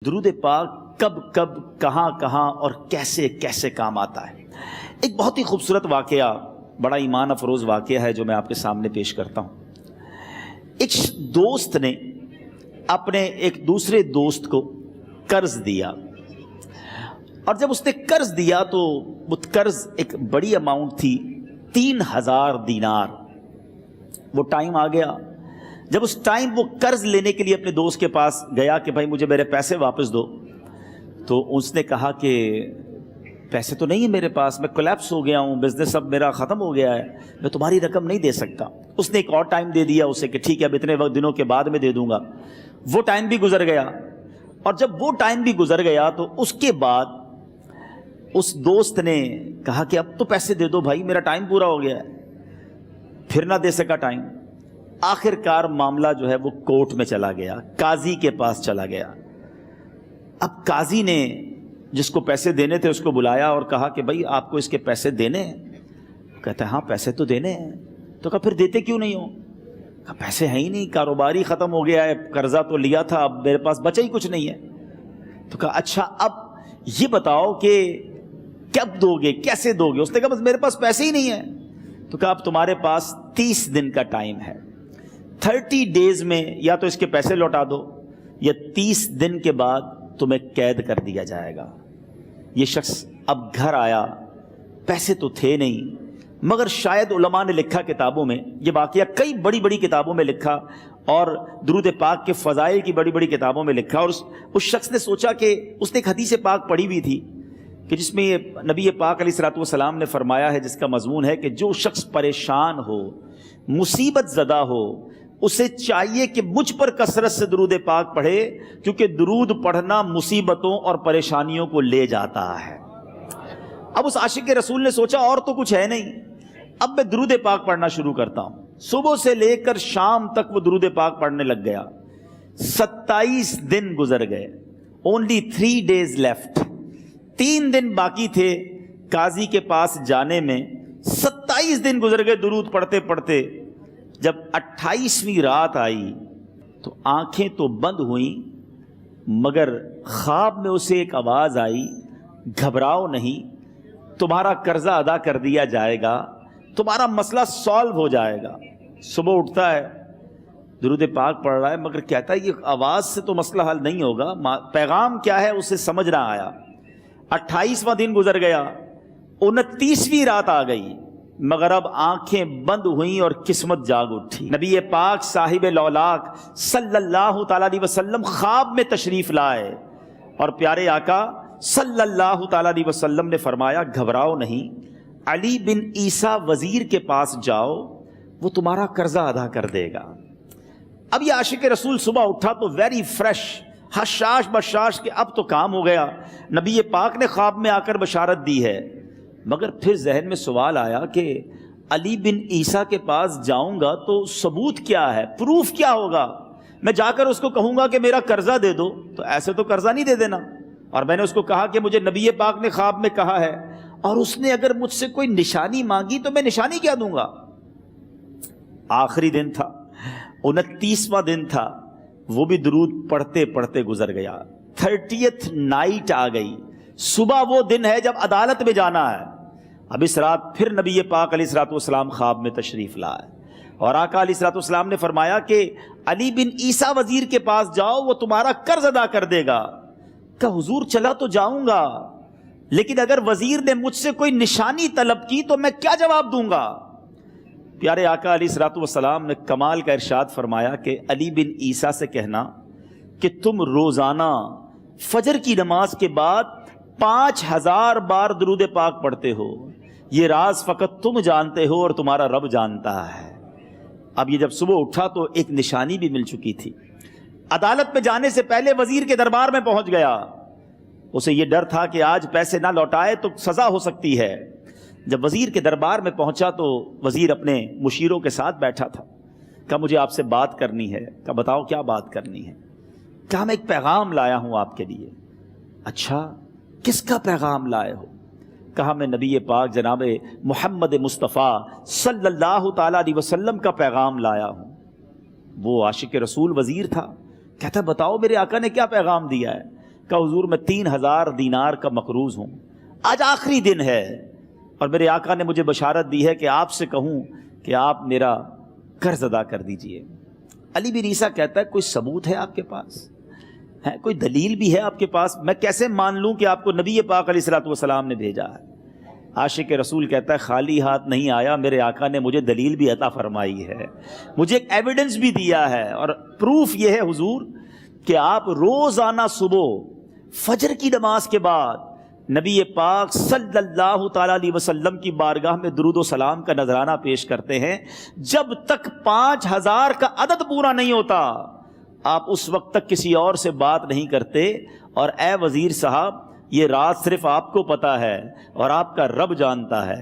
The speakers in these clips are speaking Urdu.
درود پاک کب کب کہاں کہاں اور کیسے کیسے کام آتا ہے۔ ایک بہت ہی خوبصورت واقعہ، بڑا ایمان افروز واقعہ ہے جو میں آپ کے سامنے پیش کرتا ہوں۔ ایک دوست نے اپنے ایک دوسرے دوست کو قرض دیا، اور جب اس نے قرض دیا تو وہ قرض ایک بڑی اماؤنٹ تھی، 3000 دینار۔ وہ ٹائم آ گیا جب اس ٹائم وہ قرض لینے کے لیے اپنے دوست کے پاس گیا کہ بھائی مجھے میرے پیسے واپس دو، تو اس نے کہا کہ پیسے تو نہیں ہے میرے پاس، میں کولیپس ہو گیا ہوں، بزنس اب میرا ختم ہو گیا ہے، میں تمہاری رقم نہیں دے سکتا۔ اس نے ایک اور ٹائم دے دیا اسے کہ ٹھیک ہے اب اتنے وقت دنوں کے بعد میں دے دوں گا۔ وہ ٹائم بھی گزر گیا، اور جب وہ ٹائم بھی گزر گیا تو اس کے بعد اس دوست نے کہا کہ اب تو پیسے دے دو بھائی، میرا ٹائم پورا ہو گیا ہے۔ پھر نہ دے سکا ٹائم۔ آخر کار معاملہ جو ہے وہ کورٹ میں چلا گیا، قاضی کے پاس چلا گیا۔ اب قاضی نے جس کو پیسے دینے تھے اس کو بلایا اور کہا کہ بھائی آپ کو اس کے پیسے دینے ہیں؟ کہتا ہے ہاں پیسے تو دینے ہیں۔ تو کہا پھر دیتے کیوں نہیں ہو؟ کہا پیسے ہیں ہی نہیں، کاروبار ہی ختم ہو گیا ہے، قرضہ تو لیا تھا، اب میرے پاس بچا ہی کچھ نہیں ہے۔ تو کہا اچھا اب یہ بتاؤ کہ کب دو گے، کیسے دو گے؟ اس نے کہا بس میرے پاس پیسے ہی نہیں ہیں۔ تو کہا اب تمہارے پاس 30 دن کا ٹائم ہے، 30 ڈیز میں یا تو اس کے پیسے لوٹا دو یا 30 دن کے بعد تمہیں قید کر دیا جائے گا۔ یہ شخص اب گھر آیا، پیسے تو تھے نہیں، مگر شاید علماء نے لکھا کتابوں میں، یہ واقعہ کئی بڑی بڑی کتابوں میں لکھا اور درود پاک کے فضائل کی بڑی بڑی کتابوں میں لکھا، اور اس شخص نے سوچا کہ اس نے ایک حدیث پاک پڑھی ہوئی تھی کہ جس میں نبی پاک علیہ الصلوۃ والسلام نے فرمایا ہے، جس کا مضمون ہے کہ جو شخص پریشان ہو، مصیبت زدہ ہو، اسے چاہیے کہ مجھ پر کثرت سے درود پاک پڑھے، کیونکہ درود پڑھنا مصیبتوں اور پریشانیوں کو لے جاتا ہے۔ اب اس عاشق رسول نے سوچا اور تو کچھ ہے نہیں، اب میں درود پاک پڑھنا شروع کرتا ہوں۔ صبح سے لے کر شام تک وہ درود پاک پڑھنے لگ گیا۔ 27 دن گزر گئے، only 3 days left، 3 دن باقی تھے قاضی کے پاس جانے میں۔ 27 دن گزر گئے درود پڑھتے پڑھتے۔ جب 28ویں رات آئی تو آنکھیں تو بند ہوئیں، مگر خواب میں اسے ایک آواز آئی، گھبراؤ نہیں، تمہارا قرضہ ادا کر دیا جائے گا، تمہارا مسئلہ سالو ہو جائے گا۔ صبح اٹھتا ہے، درود پاک پڑھ رہا ہے، مگر کہتا ہے یہ آواز سے تو مسئلہ حل نہیں ہوگا، پیغام کیا ہے اسے سمجھ نہ آیا۔ 28واں دن گزر گیا، 29ویں رات آ گئی، مگر اب آنکھیں بند ہوئیں اور قسمت جاگ اٹھی۔ نبی پاک صاحب لولاک صلی اللہ تعالیٰ علیہ وسلم خواب میں تشریف لائے، اور پیارے آقا صلی اللہ تعالیٰ علیہ وسلم نے فرمایا گھبراؤ نہیں، علی بن عیسیٰ وزیر کے پاس جاؤ، وہ تمہارا قرضہ ادا کر دے گا۔ اب یہ عاشق رسول صبح اٹھا تو ویری فریش، حشاش بشاش کہ اب تو کام ہو گیا، نبی پاک نے خواب میں آ کر بشارت دی ہے۔ مگر پھر ذہن میں سوال آیا کہ علی بن عیسیٰ کے پاس جاؤں گا تو ثبوت کیا ہے، پروف کیا ہوگا؟ میں جا کر اس کو کہوں گا کہ میرا قرضہ دے دو تو ایسے تو قرضہ نہیں دے دینا، اور میں نے اس کو کہا کہ مجھے نبی پاک نے خواب میں کہا ہے، اور اس نے اگر مجھ سے کوئی نشانی مانگی تو میں نشانی کیا دوں گا؟ آخری دن تھا، 29واں دن تھا، وہ بھی درود پڑھتے پڑھتے گزر گیا۔ 30th نائٹ آ گئی، صبح وہ دن ہے جب عدالت میں جانا ہے۔ اب اس رات پھر نبی پاک علیہ الصلوۃ والسلام خواب میں تشریف لائے، اور آقا علیہ الصلوۃ والسلام نے فرمایا کہ علی بن عیسیٰ وزیر کے پاس جاؤ، وہ تمہارا قرض ادا کر دے گا۔ کہ حضور چلا تو جاؤں گا، لیکن اگر وزیر نے مجھ سے کوئی نشانی طلب کی تو میں کیا جواب دوں گا؟ پیارے آقا علیہ الصلوۃ والسلام نے کمال کا ارشاد فرمایا کہ علی بن عیسیٰ سے کہنا کہ تم روزانہ فجر کی نماز کے بعد 5000 بار درود پاک پڑھتے ہو، یہ راز فقط تم جانتے ہو اور تمہارا رب جانتا ہے۔ اب یہ جب صبح اٹھا تو ایک نشانی بھی مل چکی تھی۔ عدالت میں جانے سے پہلے وزیر کے دربار میں پہنچ گیا، اسے یہ ڈر تھا کہ آج پیسے نہ لوٹائے تو سزا ہو سکتی ہے۔ جب وزیر کے دربار میں پہنچا تو وزیر اپنے مشیروں کے ساتھ بیٹھا تھا۔ کہا مجھے آپ سے بات کرنی ہے۔ کہا بتاؤ کیا بات کرنی ہے؟ کہا میں ایک پیغام لایا ہوں آپ کے لیے۔ اچھا کس کا پیغام لائے ہو؟ کہا میں نبی پاک جناب محمد مصطفیٰ صلی اللہ تعالیٰ علیہ وسلم کا پیغام لایا ہوں۔ وہ عاشق رسول وزیر تھا، کہتا بتاؤ میرے آقا نے کیا پیغام دیا ہے؟ کہ حضور میں 3000 دینار کا مقروض ہوں، آج آخری دن ہے اور میرے آقا نے مجھے بشارت دی ہے کہ آپ سے کہوں کہ آپ میرا قرض ادا کر دیجئے۔ علی بن عیسیٰ کہتا ہے کوئی ثبوت ہے آپ کے پاس؟ ہے کوئی دلیل بھی ہے آپ کے پاس؟ میں کیسے مان لوں کہ آپ کو نبی پاک علیہ الصلوۃ والسلام نے بھیجا ہے؟ عاشق رسول کہتا ہے خالی ہاتھ نہیں آیا، میرے آقا نے مجھے دلیل بھی عطا فرمائی ہے، مجھے ایک ایویڈنس بھی دیا ہے، اور پروف یہ ہے حضور کہ آپ روزانہ صبح فجر کی نماز کے بعد نبی پاک صلی اللہ تعالیٰ علیہ وسلم کی بارگاہ میں درود و سلام کا نذرانہ پیش کرتے ہیں۔ جب تک 5000 کا عدد پورا نہیں ہوتا آپ اس وقت تک کسی اور سے بات نہیں کرتے، اور اے وزیر صاحب یہ راز صرف آپ کو پتہ ہے اور آپ کا رب جانتا ہے۔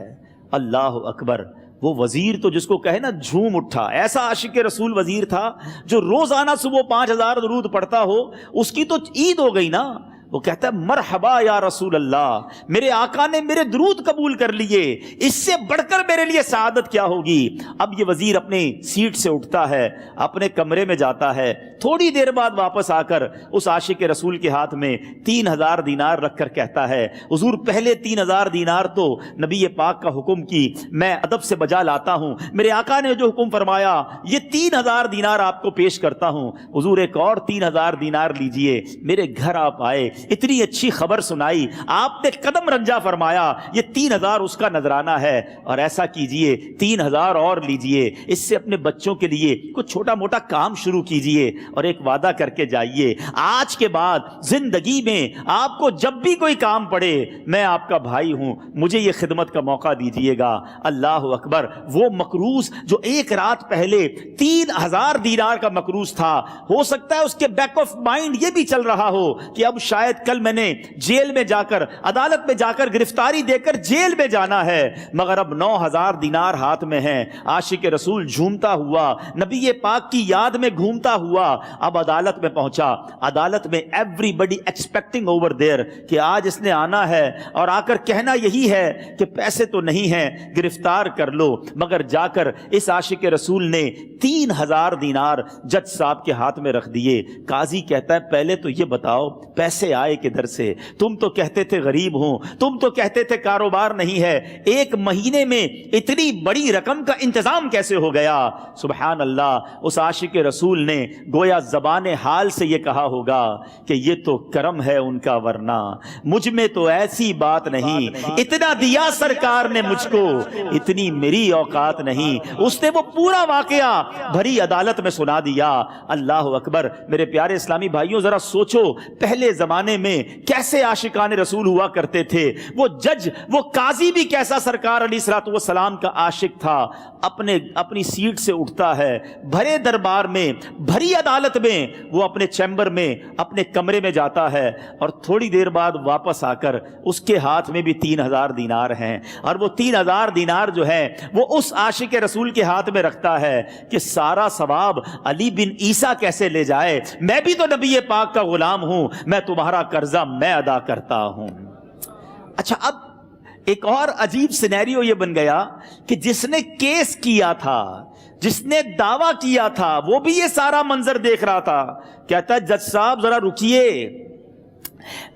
اللہ اکبر! وہ وزیر تو جس کو کہے نا جھوم اٹھا، ایسا عاشق رسول وزیر تھا جو روزانہ صبح 5000 درود پڑھتا ہو، اس کی تو عید ہو گئی نا۔ وہ کہتا ہے مرحبا یا رسول اللہ، میرے آقا نے میرے درود قبول کر لیے، اس سے بڑھ کر میرے لیے سعادت کیا ہوگی۔ اب یہ وزیر اپنی سیٹ سے اٹھتا ہے، اپنے کمرے میں جاتا ہے، تھوڑی دیر بعد واپس آ کر اس عاشق رسول کے ہاتھ میں 3000 دینار رکھ کر کہتا ہے حضور پہلے 3000 دینار تو نبی پاک کا حکم کی میں ادب سے بجا لاتا ہوں، میرے آقا نے جو حکم فرمایا یہ 3000 دینار آپ کو پیش کرتا ہوں، حضور ایک اور 3000 دینار لیجئے۔ میرے گھر آپ آئے، اتنی اچھی خبر سنائی، آپ نے قدم رنجا فرمایا، یہ 3000 اس کا نذرانہ ہے، اور ایسا کیجئے 3000 اور لیجئے، اس سے اپنے بچوں کے لیے کچھ چھوٹا موٹا کام شروع کیجئے، اور ایک وعدہ کر کے جائیے آج کے بعد زندگی میں آپ کو جب بھی کوئی کام پڑے میں آپ کا بھائی ہوں، مجھے یہ خدمت کا موقع دیجئے گا۔ اللہ اکبر! وہ مقروض جو ایک رات پہلے 3000 دینار کا مقروض تھا، ہو سکتا ہے اس کے بیک آف مائنڈ یہ بھی چل رہا ہو کہ اب شاید کل میں نے جیل میں جا کر عدالت میں جا کر گرفتاری دے کر جیل میں جانا ہے، مگر اب 9000 دینار ہاتھ میں ہیں۔ عاشق رسول جھومتا ہوا نبی پاک کی یاد میں گھومتا ہوا اب عدالت میں پہنچا۔ عدالت میں everybody expecting over there کہ آج اس نے آنا ہے اور آ کر کہنا یہی ہے کہ پیسے تو نہیں ہیں، گرفتار کر لو، مگر جا کر اس عاشق رسول نے 3000 دینار جج صاحب کے ہاتھ میں رکھ دیے۔ قاضی کہتا ہے پہلے تو یہ بتاؤ پیسے آئے کدھر سے؟ تم تو کہتے تھے غریب ہوں، تم تو کہتے تھے کاروبار نہیں ہے، ایک مہینے میں اتنی بڑی رقم کا انتظام کیسے ہو گیا؟ سبحان اللہ! اس عاشق رسول نے گویا زبان حال سے یہ کہا ہوگا کہ یہ تو کرم ہے ان کا، ورنہ مجھ میں تو ایسی بات نہیں، اتنا دیا سرکار نے مجھ کو، اتنی میری اوقات نہیں۔ اس نے وہ پورا واقعہ بھری عدالت میں سنا دیا۔ اللہ اکبر! میرے پیارے اسلامی بھائیوں ذرا سوچو پہلے زمانے میں کیسے عاشقان رسول ہوا کرتے تھے، وہ جج وہ قاضی بھی کیسا سرکار علیہ الصلوۃ والسلام کا عاشق تھا۔ اپنی سیٹ سے اٹھتا ہے، بھرے دربار میں بھری عدالت میں وہ اپنے چیمبر میں اپنے کمرے میں جاتا ہے، اور تھوڑی دیر بعد واپس آ کر اس کے ہاتھ میں بھی 3000 دینار ہیں، اور وہ 3000 دینار جو ہے وہ اس عاشق رسول کے ہاتھ میں رکھتا ہے کہ سارا ثواب علی بن عیسیٰ کیسے لے جائے، میں بھی تو نبی پاک کا غلام ہوں، میں تمہارا قرضہ میں ادا کرتا ہوں۔ اچھا، اب ایک اور عجیب سینیریو یہ بن گیا کہ جس نے کیس کیا تھا، جس نے دعویٰ کیا تھا، وہ بھی یہ سارا منظر دیکھ رہا تھا۔ کہتا ہے جج صاحب ذرا رکیے،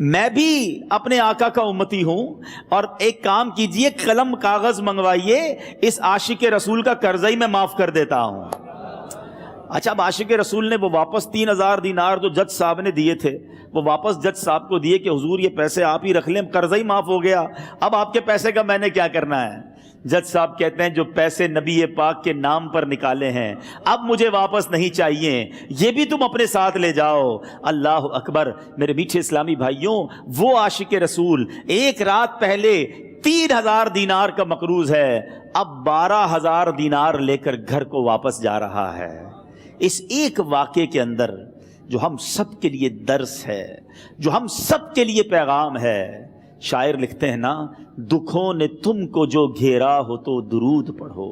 میں بھی اپنے آقا کا امتی ہوں، اور ایک کام کیجئے قلم کاغذ منگوائیے، اس عاشق رسول کا قرضہ ہی میں معاف کر دیتا ہوں۔ اچھا، اب عاشق رسول نے وہ واپس 3000 دینار جو جج صاحب نے دیے تھے وہ واپس جج صاحب کو دیے کہ حضور یہ پیسے آپ ہی رکھ لیں، قرضہ ہی معاف ہو گیا، اب آپ کے پیسے کا میں نے کیا کرنا ہے؟ جج صاحب کہتے ہیں جو پیسے نبی پاک کے نام پر نکالے ہیں اب مجھے واپس نہیں چاہیے، یہ بھی تم اپنے ساتھ لے جاؤ۔ اللہ اکبر! میرے میٹھے اسلامی بھائیوں، وہ عاشق رسول ایک رات پہلے 3000 دینار کا مقروض ہے، اب 12000 دینار لے کر گھر کو واپس جا رہا ہے۔ اس ایک واقعے کے اندر جو ہم سب کے لیے درس ہے، جو ہم سب کے لیے پیغام ہے، شاعر لکھتے ہیں نا، دکھوں نے تم کو جو گھیرا ہو تو درود پڑھو،